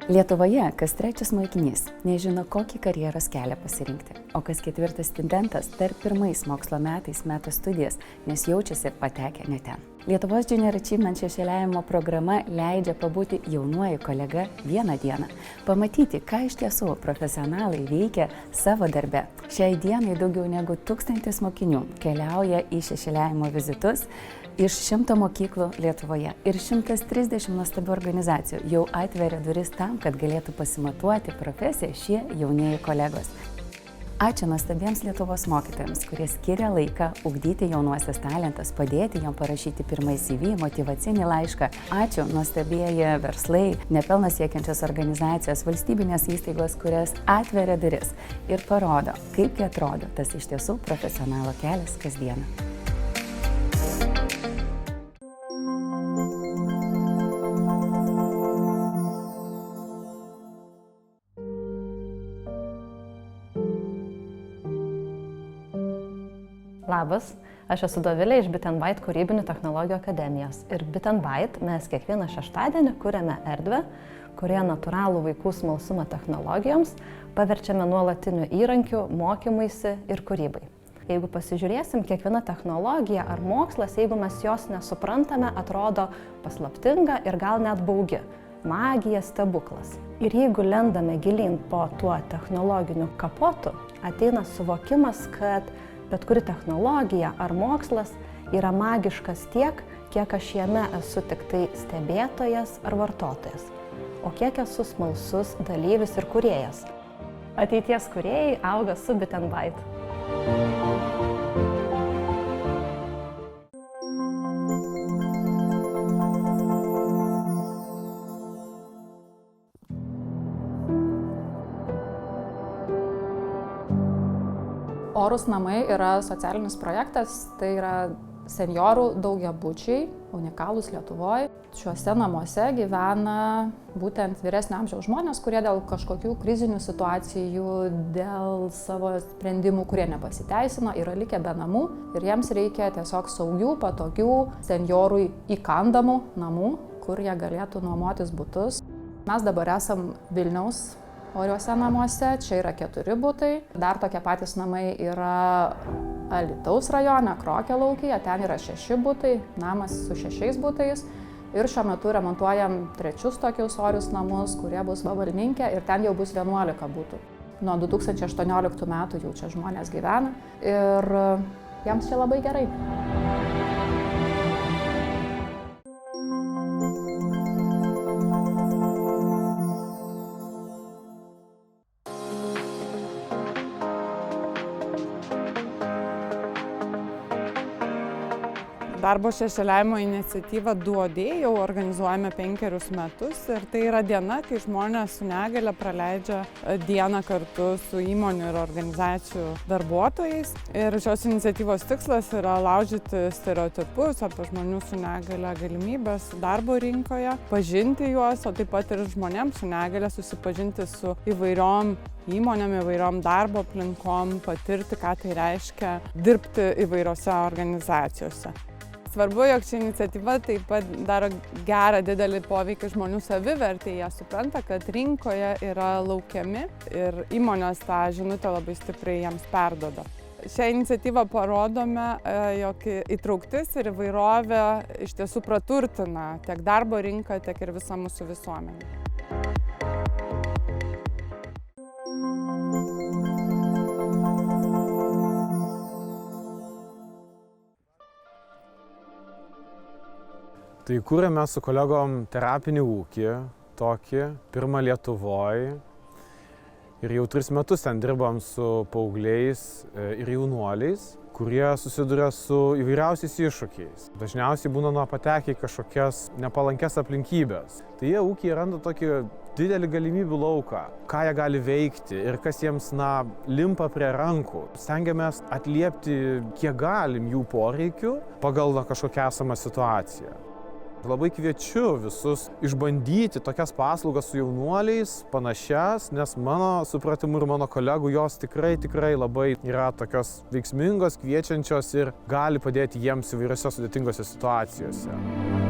Lietuvoje kas trečias mokinys nežino, kokį karjeros kelią pasirinkti, o kas ketvirtas studentas dar pirmais mokslo metais meta studijas, nes jaučiasi patekę ne ten. Lietuvos Junior Achievement šešėliavimo programa leidžia pabūti jaunuoju kolega vieną dieną, pamatyti, ką iš tiesų profesionalai veikia savo darbe. Šiai dienai daugiau negu 1000 mokinių keliauja į šešėliavimo vizitus iš 100 mokyklų Lietuvoje ir 130 nuostabių organizacijų jau atveria duris tam, kad galėtų pasimatuoti profesiją šie jaunieji kolegos. Ačiū nuostabiems Lietuvos mokytojams, kurie skiria laiką ugdyti jaunuosius talentus, padėti jom parašyti pirmąjį CV, motyvacinį laišką. Ačiū nuostabieji verslai, nepelno siekiančios organizacijos, valstybinės įstaigos, kurias atveria duris ir parodo, kaip atrodo tas iš tiesų profesionalo kelias kasdieną. Labas, aš esu Dovilė iš Bit & Byte kūrybinių technologijų akademijos. Ir Bit & Byte mes kiekvieną šeštadienį kuriame erdvę, kurioje natūralų vaikų smalsumą technologijoms paverčiame nuolatiniu įrankiu mokymuisi ir kūrybai. Jeigu pasižiūrėsim, kiekviena technologija ar mokslas, jeigu mes jos nesuprantame, atrodo paslaptinga ir gal net baugi. Magija, stebuklas. Ir jeigu lendame gilyn po tuo technologiniu kapotu, ateina suvokimas, kad bet kuri technologija ar mokslas yra magiškas tiek, kiek aš jame esu tik tai stebėtojas ar vartotojas, o kiek esu smalsus dalyvis ir kūrėjas. Ateities kūrėjai auga su Bit & Byte. Orūs namai yra socialinis projektas, tai yra senjorų daugiabučiai, unikalūs Lietuvoje. Šiuose namuose gyvena būtent vyresnio amžiaus žmonės, kurie dėl kažkokių krizinių situacijų, dėl savo sprendimų, kurie nepasiteisino, yra likę be namų ir jiems reikia tiesiog saugių, patogių, senjorui įkandamų namų, kur jie galėtų nuomotis butus. Mes dabar esam Vilniaus Oriuose namuose, čia yra 4 butai. Dar tokie patys namai yra Alytaus rajone, Krokialaukyje, ten yra 6 butai, namas su 6 butais. Ir šiuo metu remontuojam 3 tokius orius namus, kurie bus Vabalninke ir ten jau bus 11 butų. Nuo 2018 metų jau čia žmonės gyvena ir jiems čia labai gerai. Darbo šešėliavimo iniciatyvą Duodė jau organizuojame 5 metus ir tai yra diena, kai žmonės su negalia praleidžia dieną kartu su įmonių ir organizacijų darbuotojais. Ir šios iniciatyvos tikslas yra laužyti stereotipus apie žmonių su negalia galimybės darbo rinkoje, pažinti juos, o taip pat ir žmonėms su negalia susipažinti su įvairiom įmonėm, įvairiom darbo aplinkom, patirti, ką tai reiškia dirbti įvairiose organizacijose. Svarbu, jog ši iniciatyva taip pat daro gerą didelį poveikį žmonių savivertei. Jie supranta, kad rinkoje yra laukiami ir įmonės tą žinutę labai stipriai jiems perduoda. Šią iniciatyvą parodome, jog įtrauktis ir įvairovė iš tiesų praturtina tiek darbo rinką, tiek ir visą mūsų visuomenę. Tai kūrėme su kolegom terapinį ūkį, tokį, pirmą Lietuvoje. Ir jau 3 metus ten dirbam su paaugliais ir jaunuoliais, kurie susiduria su įvairiausiais iššūkiais. Dažniausiai būna patekę į kažkokias nepalankes aplinkybės. Tai jie ūkiai randa tokį didelį galimybių lauką, ką jie gali veikti ir kas jiems limpa prie rankų. Stengiamės atliepti, kiek galim jų poreikių pagal kažkokią esamą situaciją. Labai kviečiu visus išbandyti tokias paslaugas su jaunuoliais, panašias, nes mano supratimu ir mano kolegų jos tikrai labai yra tokios veiksmingos, kviečiančios ir gali padėti jiems įvairiose sudėtingose situacijose.